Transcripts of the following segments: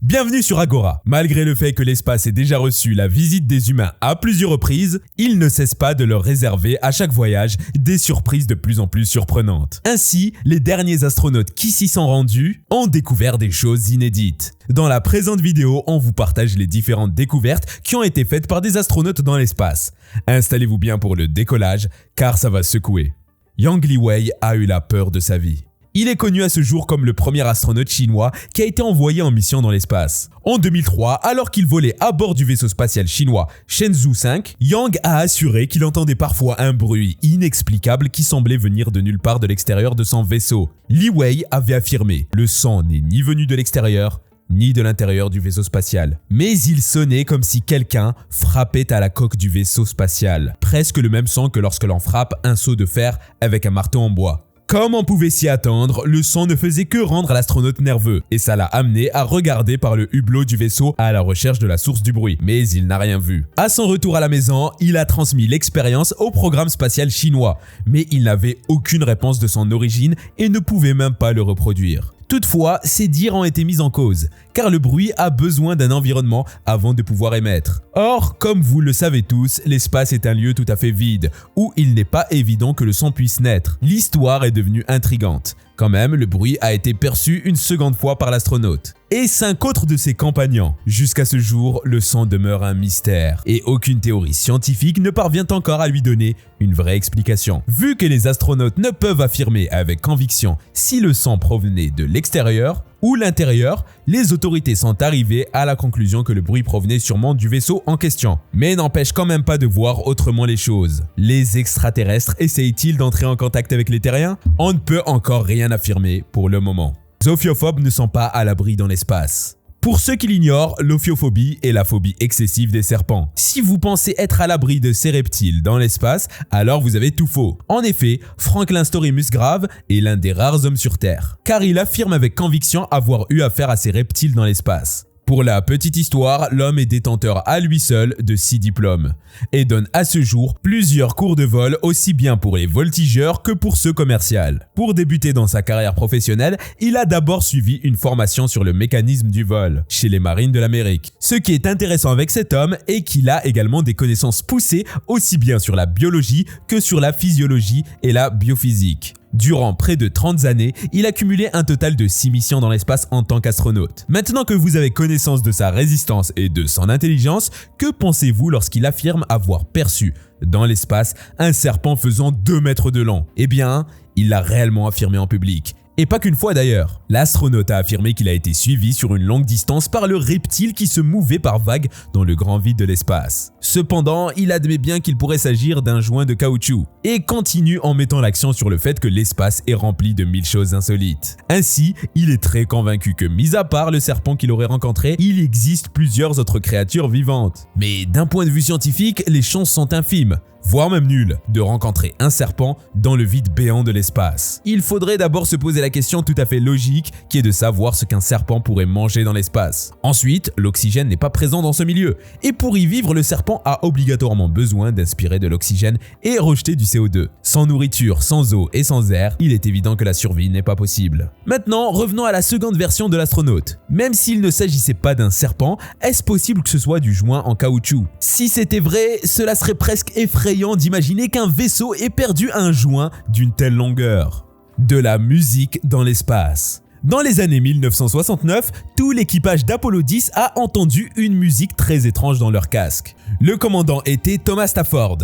Bienvenue sur Agora. Malgré le fait que l'espace ait déjà reçu la visite des humains à plusieurs reprises, il ne cesse pas de leur réserver à chaque voyage des surprises de plus en plus surprenantes. Ainsi, les derniers astronautes qui s'y sont rendus ont découvert des choses inédites. Dans la présente vidéo, on vous partage les différentes découvertes qui ont été faites par des astronautes dans l'espace. Installez-vous bien pour le décollage, car ça va secouer. Yang Liwei a eu la peur de sa vie. Il est connu à ce jour comme le premier astronaute chinois qui a été envoyé en mission dans l'espace. En 2003, alors qu'il volait à bord du vaisseau spatial chinois Shenzhou 5, Yang a assuré qu'il entendait parfois un bruit inexplicable qui semblait venir de nulle part de l'extérieur de son vaisseau. Liwei avait affirmé « Le son n'est ni venu de l'extérieur, ni de l'intérieur du vaisseau spatial. Mais il sonnait comme si quelqu'un frappait à la coque du vaisseau spatial. Presque le même son que lorsque l'on frappe un seau de fer avec un marteau en bois. » Comme on pouvait s'y attendre, le son ne faisait que rendre l'astronaute nerveux et ça l'a amené à regarder par le hublot du vaisseau à la recherche de la source du bruit. Mais il n'a rien vu. À son retour à la maison, il a transmis l'expérience au programme spatial chinois, mais il n'avait aucune réponse de son origine et ne pouvait même pas le reproduire. Toutefois, ces dires ont été mis en cause, car le bruit a besoin d'un environnement avant de pouvoir émettre. Or, comme vous le savez tous, l'espace est un lieu tout à fait vide, où il n'est pas évident que le son puisse naître. L'histoire est devenue intrigante. Quand même, le bruit a été perçu une seconde fois par l'astronaute et 5 autres de ses compagnons. Jusqu'à ce jour, le son demeure un mystère et aucune théorie scientifique ne parvient encore à lui donner une vraie explication. Vu que les astronautes ne peuvent affirmer avec conviction si le son provenait de l'extérieur ou l'intérieur, les autorités sont arrivées à la conclusion que le bruit provenait sûrement du vaisseau en question. Mais n'empêche quand même pas de voir autrement les choses. Les extraterrestres essayent-ils d'entrer en contact avec les terriens? On ne peut encore rien affirmer pour le moment. Les ophiophobes ne sont pas à l'abri dans l'espace. Pour ceux qui l'ignorent, l'ophiophobie est la phobie excessive des serpents. Si vous pensez être à l'abri de ces reptiles dans l'espace, alors vous avez tout faux. En effet, Franklin Story Musgrave est l'un des rares hommes sur Terre, car il affirme avec conviction avoir eu affaire à ces reptiles dans l'espace. Pour la petite histoire, l'homme est détenteur à lui seul de 6 diplômes et donne à ce jour plusieurs cours de vol aussi bien pour les voltigeurs que pour ceux commerciaux. Pour débuter dans sa carrière professionnelle, il a d'abord suivi une formation sur le mécanisme du vol chez les Marines de l'Amérique. Ce qui est intéressant avec cet homme est qu'il a également des connaissances poussées aussi bien sur la biologie que sur la physiologie et la biophysique. Durant près de 30 années, il a cumulé un total de 6 missions dans l'espace en tant qu'astronaute. Maintenant que vous avez connaissance de sa résistance et de son intelligence, que pensez-vous lorsqu'il affirme avoir perçu dans l'espace un serpent faisant 2 mètres de long? Eh bien, il l'a réellement affirmé en public. Et pas qu'une fois d'ailleurs. L'astronaute a affirmé qu'il a été suivi sur une longue distance par le reptile qui se mouvait par vagues dans le grand vide de l'espace. Cependant, il admet bien qu'il pourrait s'agir d'un joint de caoutchouc et continue en mettant l'accent sur le fait que l'espace est rempli de 1000 choses insolites. Ainsi, il est très convaincu que, mis à part le serpent qu'il aurait rencontré, il existe plusieurs autres créatures vivantes. Mais d'un point de vue scientifique, les chances sont infimes, voire même nul, de rencontrer un serpent dans le vide béant de l'espace. Il faudrait d'abord se poser la question tout à fait logique qui est de savoir ce qu'un serpent pourrait manger dans l'espace. Ensuite, l'oxygène n'est pas présent dans ce milieu et pour y vivre, le serpent a obligatoirement besoin d'inspirer de l'oxygène et rejeter du CO2. Sans nourriture, sans eau et sans air, il est évident que la survie n'est pas possible. Maintenant, revenons à la seconde version de l'astronaute. Même s'il ne s'agissait pas d'un serpent, est-ce possible que ce soit du joint en caoutchouc? Si c'était vrai, cela serait presque effrayant d'imaginer qu'un vaisseau ait perdu un joint d'une telle longueur. De la musique dans l'espace. Dans les années 1969, tout l'équipage d'Apollo 10 a entendu une musique très étrange dans leur casque. Le commandant était Thomas Stafford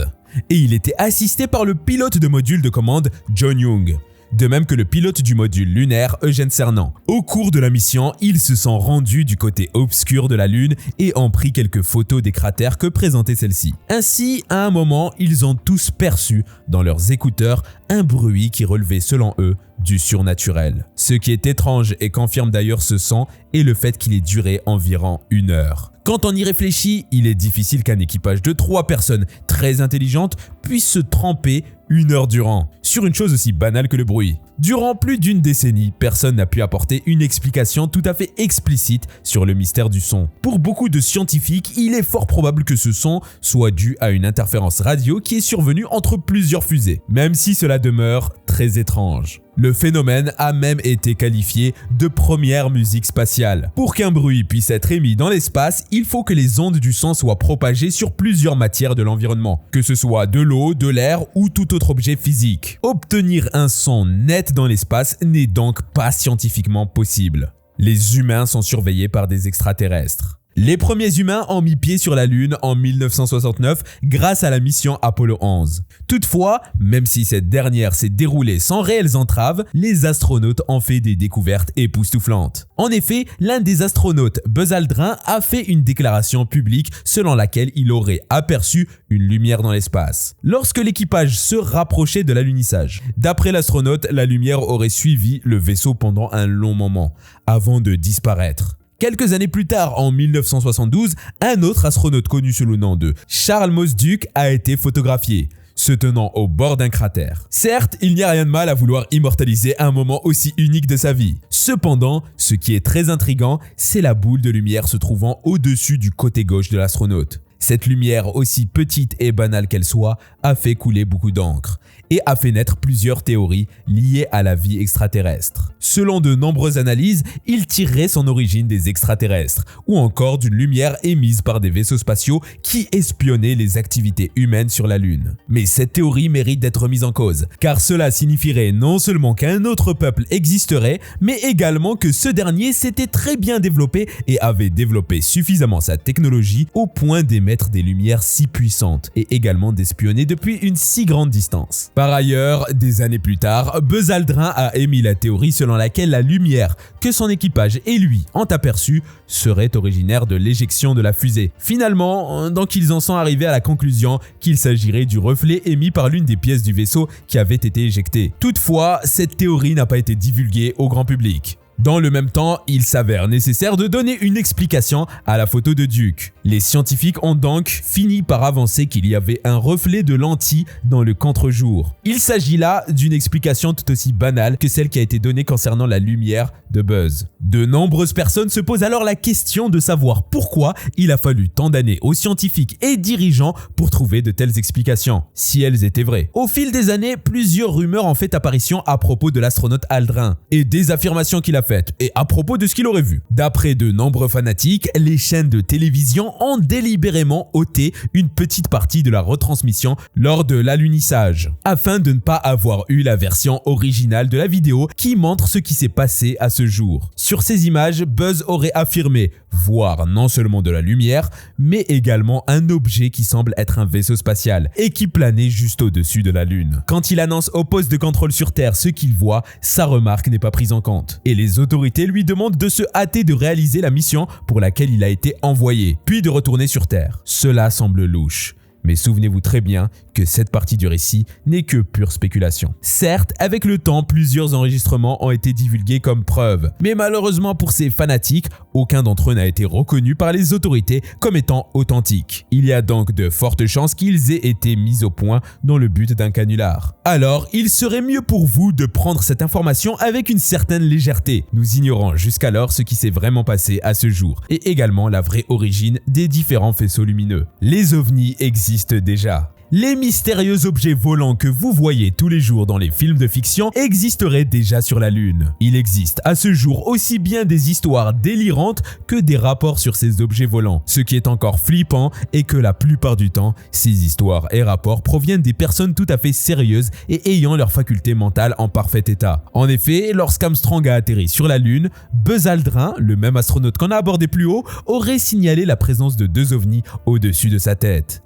et il était assisté par le pilote de module de commande John Young. De même que le pilote du module lunaire Eugène Cernan. Au cours de la mission, ils se sont rendus du côté obscur de la Lune et ont pris quelques photos des cratères que présentait celle-ci. Ainsi, à un moment, ils ont tous perçu dans leurs écouteurs un bruit qui relevait selon eux du surnaturel. Ce qui est étrange et confirme d'ailleurs ce son est le fait qu'il ait duré environ 1 heure. Quand on y réfléchit, il est difficile qu'un équipage de 3 personnes très intelligentes puisse se tromper 1 heure durant sur une chose aussi banale que le bruit. Durant plus d'une décennie, personne n'a pu apporter une explication tout à fait explicite sur le mystère du son. Pour beaucoup de scientifiques, il est fort probable que ce son soit dû à une interférence radio qui est survenue entre plusieurs fusées, même si cela demeure très étrange. Le phénomène a même été qualifié de première musique spatiale. Pour qu'un bruit puisse être émis dans l'espace, il faut que les ondes du son soient propagées sur plusieurs matières de l'environnement, que ce soit de l'eau, de l'air ou tout autre objet physique. Obtenir un son net dans l'espace n'est donc pas scientifiquement possible. Les humains sont surveillés par des extraterrestres. Les premiers humains ont mis pied sur la Lune en 1969 grâce à la mission Apollo 11. Toutefois, même si cette dernière s'est déroulée sans réelles entraves, les astronautes ont fait des découvertes époustouflantes. En effet, l'un des astronautes, Buzz Aldrin, a fait une déclaration publique selon laquelle il aurait aperçu une lumière dans l'espace lorsque l'équipage se rapprochait de l'alunissage. D'après l'astronaute, la lumière aurait suivi le vaisseau pendant un long moment, avant de disparaître. Quelques années plus tard, en 1972, un autre astronaute connu sous le nom de Charles Mosduc a été photographié, se tenant au bord d'un cratère. Certes, il n'y a rien de mal à vouloir immortaliser un moment aussi unique de sa vie. Cependant, ce qui est très intriguant, c'est la boule de lumière se trouvant au-dessus du côté gauche de l'astronaute. Cette lumière, aussi petite et banale qu'elle soit, a fait couler beaucoup d'encre et a fait naître plusieurs théories liées à la vie extraterrestre. Selon de nombreuses analyses, il tirerait son origine des extraterrestres ou encore d'une lumière émise par des vaisseaux spatiaux qui espionnaient les activités humaines sur la Lune. Mais cette théorie mérite d'être mise en cause, car cela signifierait non seulement qu'un autre peuple existerait, mais également que ce dernier s'était très bien développé et avait développé suffisamment sa technologie au point d'émettre des lumières si puissantes et également d'espionner depuis une si grande distance. Par ailleurs, des années plus tard, Buzz Aldrin a émis la théorie selon laquelle la lumière que son équipage et lui ont aperçue serait originaire de l'éjection de la fusée. Finalement, donc ils en sont arrivés à la conclusion qu'il s'agirait du reflet émis par l'une des pièces du vaisseau qui avait été éjectée. Toutefois, cette théorie n'a pas été divulguée au grand public. Dans le même temps, il s'avère nécessaire de donner une explication à la photo de Duke. Les scientifiques ont donc fini par avancer qu'il y avait un reflet de lentille dans le contre-jour. Il s'agit là d'une explication tout aussi banale que celle qui a été donnée concernant la lumière de Buzz. De nombreuses personnes se posent alors la question de savoir pourquoi il a fallu tant d'années aux scientifiques et dirigeants pour trouver de telles explications, si elles étaient vraies. Au fil des années, plusieurs rumeurs ont fait apparition à propos de l'astronaute Aldrin et des affirmations qu'il a faites et à propos de ce qu'il aurait vu. D'après de nombreux fanatiques, les chaînes de télévision ont délibérément ôté une petite partie de la retransmission lors de l'alunissage, afin de ne pas avoir eu la version originale de la vidéo qui montre ce qui s'est passé à ce jour. Sur ces images, Buzz aurait affirmé voir non seulement de la lumière, mais également un objet qui semble être un vaisseau spatial et qui planait juste au-dessus de la Lune. Quand il annonce au poste de contrôle sur Terre ce qu'il voit, sa remarque n'est pas prise en compte et les autorités lui demandent de se hâter de réaliser la mission pour laquelle il a été envoyé, puis de retourner sur Terre. Cela semble louche. Mais souvenez-vous très bien que cette partie du récit n'est que pure spéculation. Certes, avec le temps, plusieurs enregistrements ont été divulgués comme preuve. Mais malheureusement pour ces fanatiques, aucun d'entre eux n'a été reconnu par les autorités comme étant authentique. Il y a donc de fortes chances qu'ils aient été mis au point dans le but d'un canular. Alors, il serait mieux pour vous de prendre cette information avec une certaine légèreté. Nous ignorons jusqu'alors ce qui s'est vraiment passé à ce jour et également la vraie origine des différents faisceaux lumineux. Les ovnis existent déjà. Les mystérieux objets volants que vous voyez tous les jours dans les films de fiction existeraient déjà sur la Lune. Il existe à ce jour aussi bien des histoires délirantes que des rapports sur ces objets volants. Ce qui est encore flippant est que la plupart du temps, ces histoires et rapports proviennent des personnes tout à fait sérieuses et ayant leur faculté mentale en parfait état. En effet, lorsqu'Armstrong a atterri sur la Lune, Buzz Aldrin, le même astronaute qu'on a abordé plus haut, aurait signalé la présence de deux ovnis au-dessus de sa tête.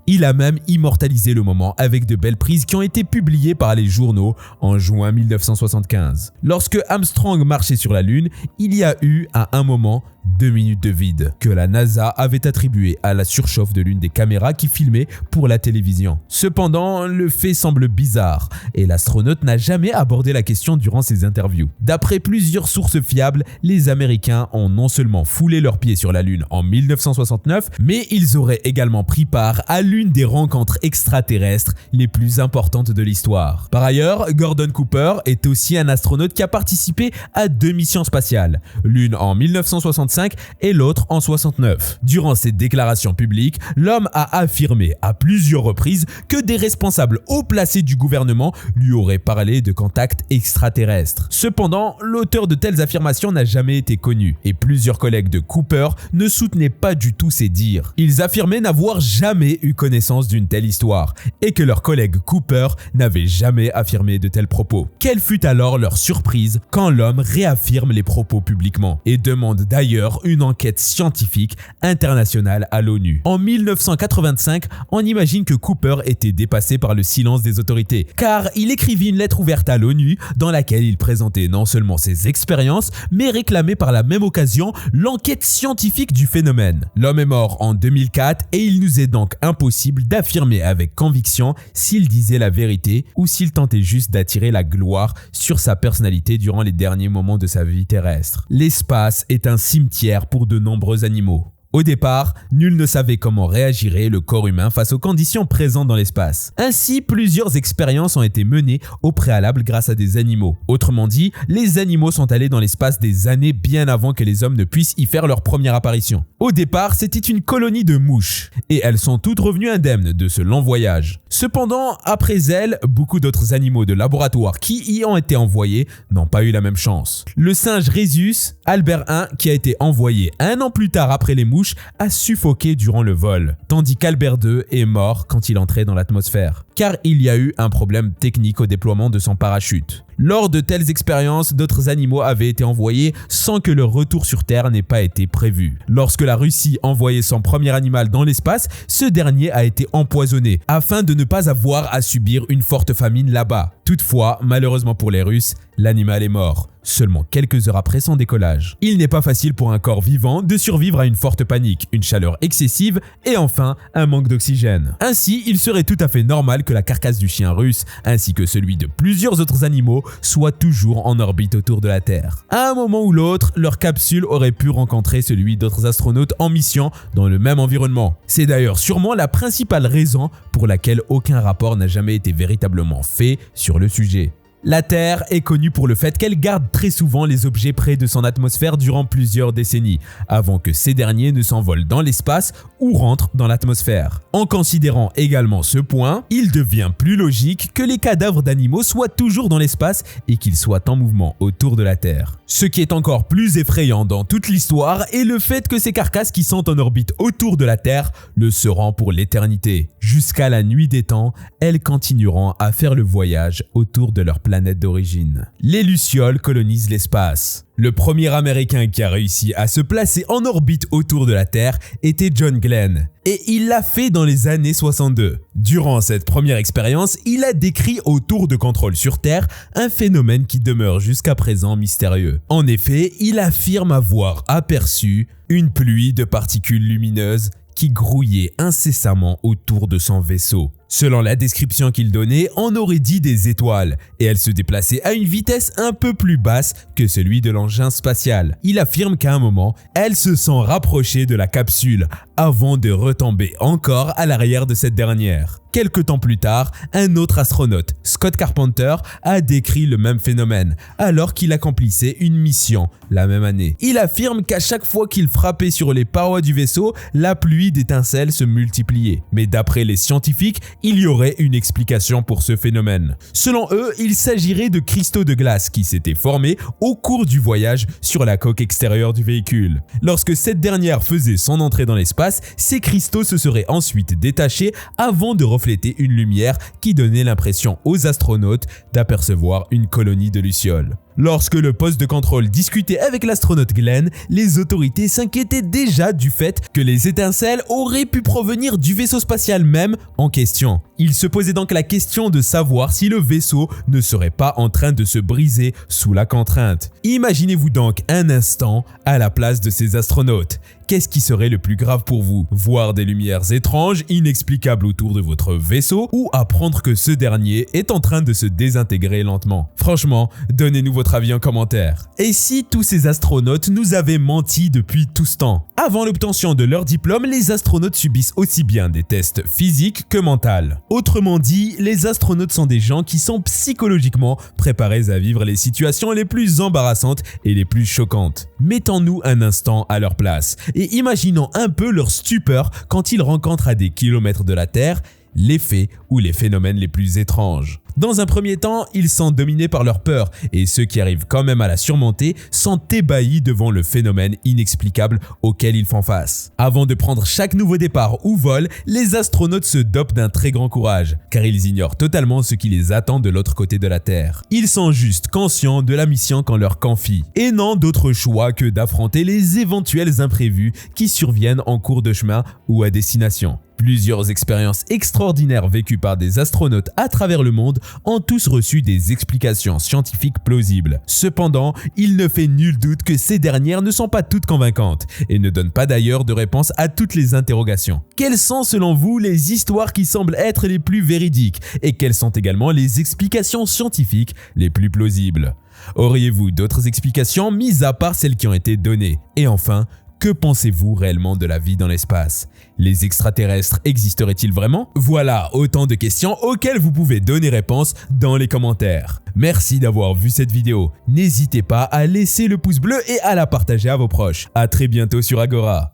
Il a même immortalisé le moment avec de belles prises qui ont été publiées par les journaux en juin 1975. Lorsque Armstrong marchait sur la Lune, il y a eu à un moment 2 minutes de vide que la NASA avait attribué à la surchauffe de l'une des caméras qui filmait pour la télévision. Cependant, le fait semble bizarre et l'astronaute n'a jamais abordé la question durant ses interviews. D'après plusieurs sources fiables, les Américains ont non seulement foulé leurs pieds sur la Lune en 1969, mais ils auraient également pris part à l'une des rencontres extraterrestres les plus importantes de l'histoire. Par ailleurs, Gordon Cooper est aussi un astronaute qui a participé à 2 missions spatiales, l'une en 1965 et l'autre en 69. Durant ses déclarations publiques, l'homme a affirmé à plusieurs reprises que des responsables haut placés du gouvernement lui auraient parlé de contacts extraterrestres. Cependant, l'auteur de telles affirmations n'a jamais été connu et plusieurs collègues de Cooper ne soutenaient pas du tout ces dires. Ils affirmaient n'avoir jamais eu connaissance d'une telle histoire et que leur collègue Cooper n'avait jamais affirmé de tels propos. Quelle fut alors leur surprise quand l'homme réaffirme les propos publiquement et demande d'ailleurs une enquête scientifique internationale à l'ONU. En 1985, on imagine que Cooper était dépassé par le silence des autorités, car il écrivit une lettre ouverte à l'ONU dans laquelle il présentait non seulement ses expériences, mais réclamait par la même occasion l'enquête scientifique du phénomène. L'homme est mort en 2004 et il nous est donc impossible d'affirmer avec conviction s'il disait la vérité ou s'il tentait juste d'attirer la gloire sur sa personnalité durant les derniers moments de sa vie terrestre. L'espace est un cimetière pour de nombreux animaux. Au départ, nul ne savait comment réagirait le corps humain face aux conditions présentes dans l'espace. Ainsi, plusieurs expériences ont été menées au préalable grâce à des animaux. Autrement dit, les animaux sont allés dans l'espace des années bien avant que les hommes ne puissent y faire leur première apparition. Au départ, c'était une colonie de mouches, et elles sont toutes revenues indemnes de ce long voyage. Cependant, après elles, beaucoup d'autres animaux de laboratoire qui y ont été envoyés n'ont pas eu la même chance. Le singe Rhesus, Albert I, qui a été envoyé 1 an plus tard après les mouches, a suffoqué durant le vol, tandis qu'Albert II est mort quand il entrait dans l'atmosphère, car il y a eu un problème technique au déploiement de son parachute. Lors de telles expériences, d'autres animaux avaient été envoyés sans que leur retour sur Terre n'ait pas été prévu. Lorsque la Russie envoyait son premier animal dans l'espace, ce dernier a été empoisonné afin de ne pas avoir à subir une forte famine là-bas. Toutefois, malheureusement pour les Russes, l'animal est mort, seulement quelques heures après son décollage. Il n'est pas facile pour un corps vivant de survivre à une forte panique, une chaleur excessive et enfin un manque d'oxygène. Ainsi, il serait tout à fait normal que la carcasse du chien russe ainsi que celui de plusieurs autres animaux soit toujours en orbite autour de la Terre. À un moment ou l'autre, leur capsule aurait pu rencontrer celui d'autres astronautes en mission dans le même environnement. C'est d'ailleurs sûrement la principale raison pour laquelle aucun rapport n'a jamais été véritablement fait sur le sujet. La Terre est connue pour le fait qu'elle garde très souvent les objets près de son atmosphère durant plusieurs décennies, avant que ces derniers ne s'envolent dans l'espace ou rentrent dans l'atmosphère. En considérant également ce point, il devient plus logique que les cadavres d'animaux soient toujours dans l'espace et qu'ils soient en mouvement autour de la Terre. Ce qui est encore plus effrayant dans toute l'histoire est le fait que ces carcasses qui sont en orbite autour de la Terre le seront pour l'éternité. Jusqu'à la nuit des temps, elles continueront à faire le voyage autour de leur planète d'origine. Les lucioles colonisent l'espace. Le premier Américain qui a réussi à se placer en orbite autour de la Terre était John Glenn, et il l'a fait dans les années 62. Durant cette première expérience, il a décrit au tour de contrôle sur Terre un phénomène qui demeure jusqu'à présent mystérieux. En effet, il affirme avoir aperçu une pluie de particules lumineuses qui grouillait incessamment autour de son vaisseau. Selon la description qu'il donnait, on aurait dit des étoiles, et elles se déplaçaient à une vitesse un peu plus basse que celui de l'engin spatial. Il affirme qu'à un moment, elles se sont rapprochées de la capsule, avant de retomber encore à l'arrière de cette dernière. Quelque temps plus tard, un autre astronaute, Scott Carpenter, a décrit le même phénomène, alors qu'il accomplissait une mission la même année. Il affirme qu'à chaque fois qu'il frappait sur les parois du vaisseau, la pluie d'étincelles se multipliait. Mais d'après les scientifiques, il y aurait une explication pour ce phénomène. Selon eux, il s'agirait de cristaux de glace qui s'étaient formés au cours du voyage sur la coque extérieure du véhicule. Lorsque cette dernière faisait son entrée dans l'espace, ces cristaux se seraient ensuite détachés avant de refléter une lumière qui donnait l'impression aux astronautes d'apercevoir une colonie de lucioles. Lorsque le poste de contrôle discutait avec l'astronaute Glenn, les autorités s'inquiétaient déjà du fait que les étincelles auraient pu provenir du vaisseau spatial même en question. Il se posait donc la question de savoir si le vaisseau ne serait pas en train de se briser sous la contrainte. Imaginez-vous donc un instant à la place de ces astronautes. Qu'est-ce qui serait le plus grave pour vous? Voir des lumières étranges, inexplicables autour de votre vaisseau ou apprendre que ce dernier est en train de se désintégrer lentement? Franchement, donnez-nous votre avis en commentaire. Et si tous ces astronautes nous avaient menti depuis tout ce temps? Avant l'obtention de leur diplôme, les astronautes subissent aussi bien des tests physiques que mentaux. Autrement dit, les astronautes sont des gens qui sont psychologiquement préparés à vivre les situations les plus embarrassantes et les plus choquantes. Mettons-nous un instant à leur place et imaginons un peu leur stupeur quand ils rencontrent à des kilomètres de la Terre les faits ou les phénomènes les plus étranges. Dans un premier temps, ils sont dominés par leur peur et ceux qui arrivent quand même à la surmonter sont ébahis devant le phénomène inexplicable auquel ils font face. Avant de prendre chaque nouveau départ ou vol, les astronautes se dopent d'un très grand courage car ils ignorent totalement ce qui les attend de l'autre côté de la Terre. Ils sont juste conscients de la mission qu'on leur confie et n'ont d'autre choix que d'affronter les éventuels imprévus qui surviennent en cours de chemin ou à destination. Plusieurs expériences extraordinaires vécues par des astronautes à travers le monde ont tous reçu des explications scientifiques plausibles. Cependant, il ne fait nul doute que ces dernières ne sont pas toutes convaincantes et ne donnent pas d'ailleurs de réponse à toutes les interrogations. Quelles sont selon vous les histoires qui semblent être les plus véridiques et quelles sont également les explications scientifiques les plus plausibles? Auriez-vous d'autres explications mis à part celles qui ont été données? Et enfin, que pensez-vous réellement de la vie dans l'espace? Les extraterrestres existeraient-ils vraiment? Voilà autant de questions auxquelles vous pouvez donner réponse dans les commentaires. Merci d'avoir vu cette vidéo. N'hésitez pas à laisser le pouce bleu et à la partager à vos proches. À très bientôt sur Agora.